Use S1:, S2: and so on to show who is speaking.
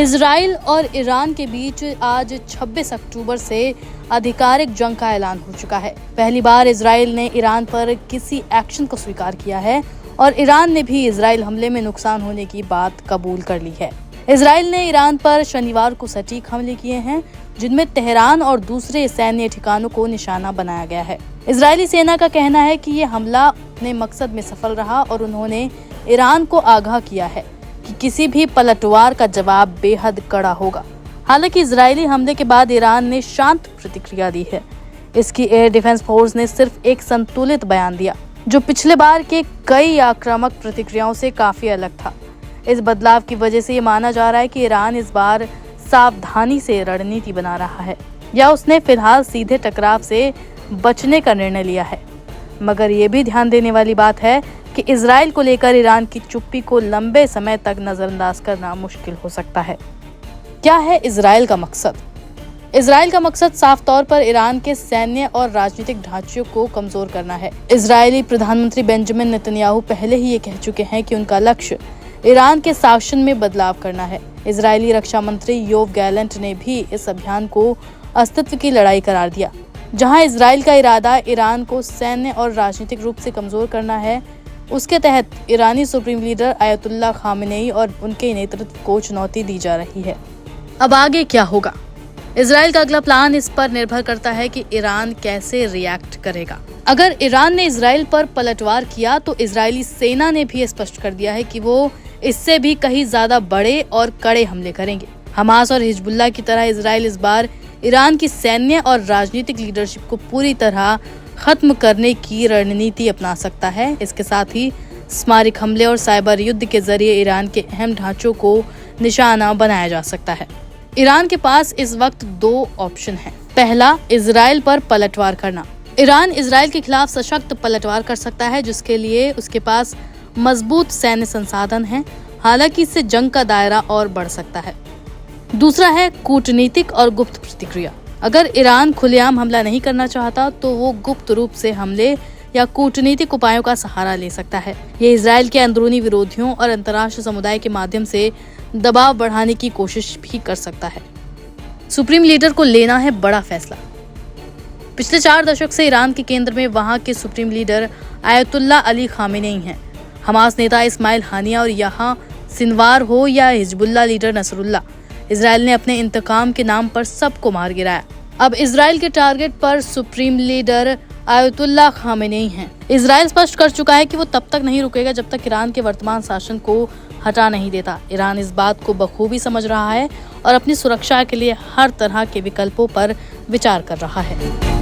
S1: Israel और Iran के बीच आज 26 अक्टूबर से आधिकारिक जंग का ऐलान हो चुका है। पहली बार इजराइल ने ईरान पर किसी एक्शन को स्वीकार किया है और ईरान ने भी इजराइल हमले में नुकसान होने की बात कबूल कर ली है। इजराइल ने ईरान पर शनिवार को सटीक हमले किए हैं, जिनमें तेहरान और दूसरे सैन्य ठिकानों को निशाना बनाया गया है। इजरायली सेना का कहना है कि ये हमला अपने मकसद में सफल रहा और उन्होंने ईरान को आगाह किया है कि किसी भी पलटवार का जवाब बेहद कड़ा होगा। हालांकि इजरायली हमले के बाद ईरान ने शांत प्रतिक्रिया दी है। इसकी एयर डिफेंस फोर्स ने सिर्फ एक संतुलित बयान दिया, जो पिछले बार के कई आक्रामक प्रतिक्रियाओं से काफी अलग था। इस बदलाव की वजह से ये माना जा रहा है कि ईरान इस बार सावधानी से रणनीति बना रहा है या उसने फिलहाल सीधे टकराव से बचने का निर्णय लिया है। मगर ये भी ध्यान देने वाली बात है कि इजराइल को लेकर ईरान की चुप्पी को लंबे समय तक नजरअंदाज करना मुश्किल हो सकता है। क्या है इजराइल का मकसद? इजराइल का मकसद साफ तौर पर ईरान के सैन्य और राजनीतिक ढांचे को कमजोर करना है। इजरायली प्रधानमंत्री बेंजामिन नेतन्याहू पहले ही ये कह चुके हैं कि उनका लक्ष्य ईरान के शासन में बदलाव करना है। इजरायली रक्षा मंत्री योव गैलेंट ने भी इस अभियान को अस्तित्व की लड़ाई करार दिया। जहां इजराइल का इरादा ईरान को सैन्य और राजनीतिक रूप से कमजोर करना है, उसके तहत ईरानी सुप्रीम लीडर आयतुल्लाह खामेनेई और उनके नेतृत्व को चुनौती दी जा रही है। अब आगे क्या होगा? इजराइल का अगला प्लान इस पर निर्भर करता है कि ईरान कैसे रिएक्ट करेगा। अगर ईरान ने इजराइल पर पलटवार किया तो इजरायली सेना ने भी स्पष्ट कर दिया है कि वो इससे भी कहीं ज्यादा बड़े और कड़े हमले करेंगे। हमास और हिजबुल्लाह की तरह इजराइल इस बार ईरान की सैन्य और राजनीतिक लीडरशिप को पूरी तरह खत्म करने की रणनीति अपना सकता है। इसके साथ ही स्मारक हमले और साइबर युद्ध के जरिए ईरान के अहम ढांचों को निशाना बनाया जा सकता है। ईरान के पास इस वक्त दो ऑप्शन हैं। पहला, इजराइल पर पलटवार करना। ईरान इजराइल के खिलाफ सशक्त पलटवार कर सकता है, जिसके लिए उसके पास मजबूत सैन्य संसाधन हैं। हालांकि इससे जंग का दायरा और बढ़ सकता है। दूसरा है कूटनीतिक और गुप्त प्रतिक्रिया। अगर ईरान खुलेआम हमला नहीं करना चाहता तो वो गुप्त रूप से हमले या कूटनीतिक उपायों का सहारा ले सकता है। ये इजराइल के अंदरूनी विरोधियों और अंतर्राष्ट्रीय समुदाय के माध्यम से दबाव बढ़ाने की कोशिश भी कर सकता है। सुप्रीम लीडर को लेना है बड़ा फैसला। पिछले 4 दशक से ईरान के केंद्र में वहां के supreme leader Ayatollah Ali Khamenei हैं। हमास नेता इस्माइल हानिया और यहाँ सिनवार हो या हिजबुल्लाह लीडर नसरुल्लाह, इजराइल ने अपने इंतकाम के नाम पर सबको मार गिराया। अब इजराइल के टारगेट पर सुप्रीम लीडर आयतुल्लाह खामेनेई हैं। इजराइल स्पष्ट कर चुका है कि वो तब तक नहीं रुकेगा जब तक ईरान के वर्तमान शासन को हटा नहीं देता। ईरान इस बात को बखूबी समझ रहा है और अपनी सुरक्षा के लिए हर तरह के विकल्पों पर विचार कर रहा है।